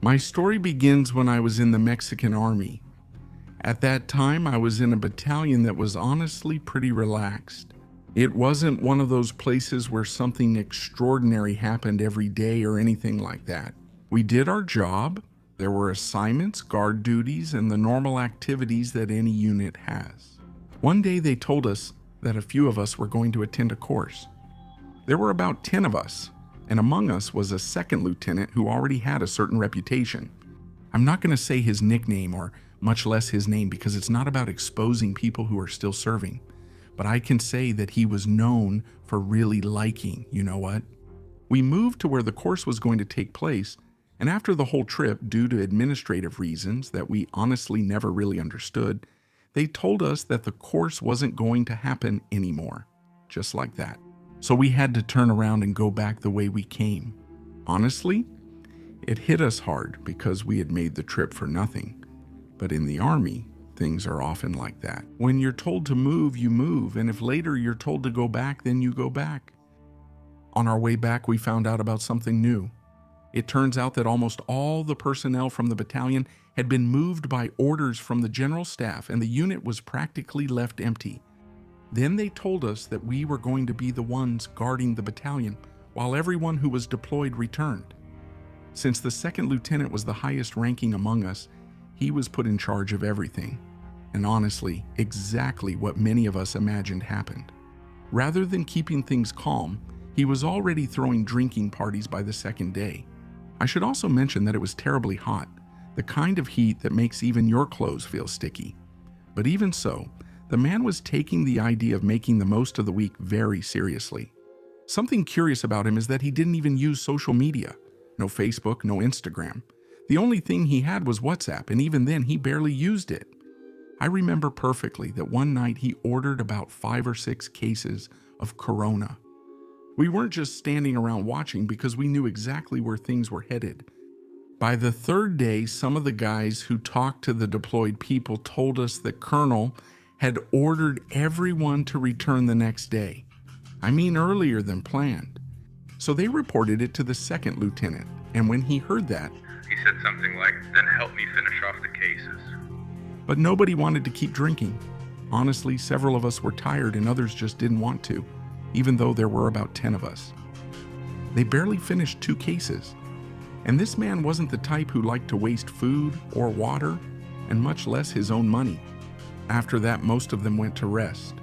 My story begins when I was in the Mexican Army. At that time, I was in a battalion that was honestly pretty relaxed. It wasn't one of those places where something extraordinary happened every day or anything like that. We did our job. There were assignments, guard duties, and the normal activities that any unit has. One day they told us that a few of us were going to attend a course. There were about 10 of us, and among us was a second lieutenant who already had a certain reputation. I'm not going to say his nickname or much less his name because it's not about exposing people who are still serving, but I can say that he was known for really liking, you know what? We moved to where the course was going to take place, and after the whole trip, due to administrative reasons that we honestly never really understood, they told us that the course wasn't going to happen anymore, just like that. So we had to turn around and go back the way we came. Honestly, it hit us hard because we had made the trip for nothing. But in the Army, things are often like that. When you're told to move, you move, and if later you're told to go back, then you go back. On our way back, we found out about something new. It turns out that almost all the personnel from the battalion had been moved by orders from the general staff, and the unit was practically left empty. Then they told us that we were going to be the ones guarding the battalion while everyone who was deployed returned. Since the second lieutenant was the highest ranking among us, he was put in charge of everything. And honestly, exactly what many of us imagined happened. Rather than keeping things calm, he was already throwing drinking parties by the second day. I should also mention that it was terribly hot, the kind of heat that makes even your clothes feel sticky. But even so, the man was taking the idea of making the most of the week very seriously. Something curious about him is that he didn't even use social media. No Facebook, no Instagram. The only thing he had was WhatsApp, and even then he barely used it. I remember perfectly that one night he ordered about 5 or 6 cases of Corona. We weren't just standing around watching because we knew exactly where things were headed. By the third day, some of the guys who talked to the deployed people told us that Colonel had ordered everyone to return the next day. I mean earlier than planned. So they reported it to the second lieutenant, and when he heard that, he said something like, "Then help me finish off the cases." But nobody wanted to keep drinking. Honestly, several of us were tired and others just didn't want to, even though there were about 10 of us. They barely finished 2 cases. And this man wasn't the type who liked to waste food or water, and much less his own money. After that, most of them went to rest.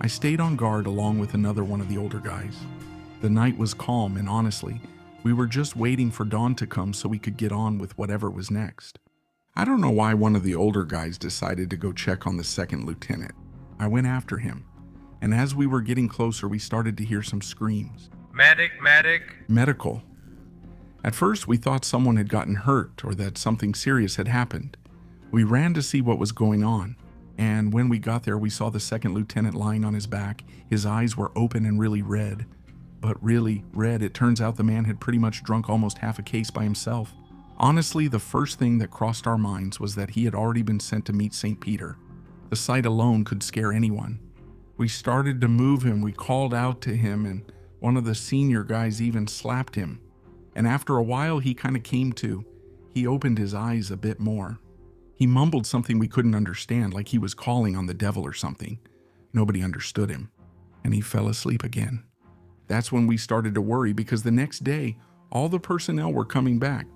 I stayed on guard along with another one of the older guys. The night was calm, and honestly, we were just waiting for dawn to come so we could get on with whatever was next. I don't know why one of the older guys decided to go check on the second lieutenant. I went after him, and as we were getting closer, we started to hear some screams. Medic, medic. Medical. At first, we thought someone had gotten hurt or that something serious had happened. We ran to see what was going on, and when we got there, we saw the second lieutenant lying on his back. His eyes were open and really red. But really red, it turns out the man had pretty much drunk almost half a case by himself. Honestly, the first thing that crossed our minds was that he had already been sent to meet St. Peter. The sight alone could scare anyone. We started to move him, we called out to him, and one of the senior guys even slapped him. And after a while, he kind of came to. He opened his eyes a bit more. He mumbled something we couldn't understand, like he was calling on the devil or something. Nobody understood him, and he fell asleep again. That's when we started to worry because the next day, all the personnel were coming back.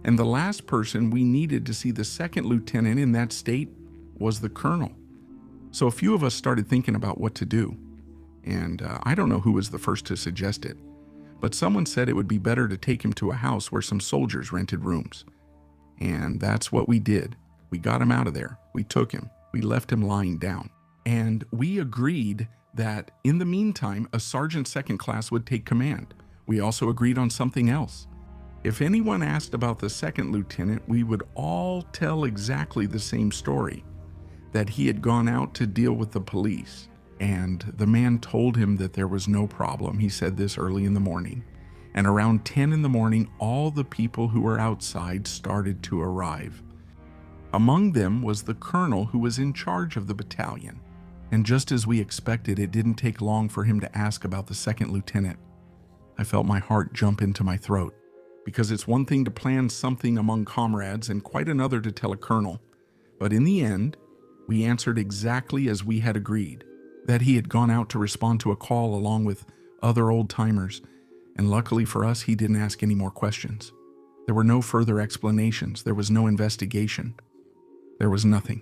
And the last person we needed to see the second lieutenant in that state was the colonel. So a few of us started thinking about what to do. And I don't know who was the first to suggest it, but someone said it would be better to take him to a house where some soldiers rented rooms. And that's what we did. We got him out of there. We took him. We left him lying down. And we agreed that in the meantime, a sergeant second class would take command. We also agreed on something else. If anyone asked about the second lieutenant, we would all tell exactly the same story, that he had gone out to deal with the police. And the man told him that there was no problem. He said this early in the morning. And around 10 in the morning, all the people who were outside started to arrive. Among them was the colonel who was in charge of the battalion. And just as we expected, it didn't take long for him to ask about the second lieutenant. I felt my heart jump into my throat. because it's one thing to plan something among comrades and quite another to tell a colonel. But in the end, we answered exactly as we had agreed, that he had gone out to respond to a call along with other old-timers, and luckily for us, he didn't ask any more questions. There were no further explanations. There was no investigation. There was nothing.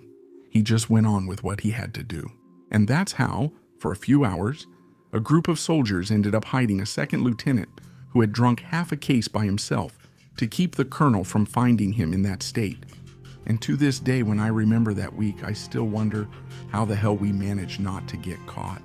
He just went on with what he had to do. And that's how, for a few hours, a group of soldiers ended up hiding a second lieutenant who had drunk half a case by himself to keep the colonel from finding him in that state. And to this day, when I remember that week, I still wonder how the hell we managed not to get caught.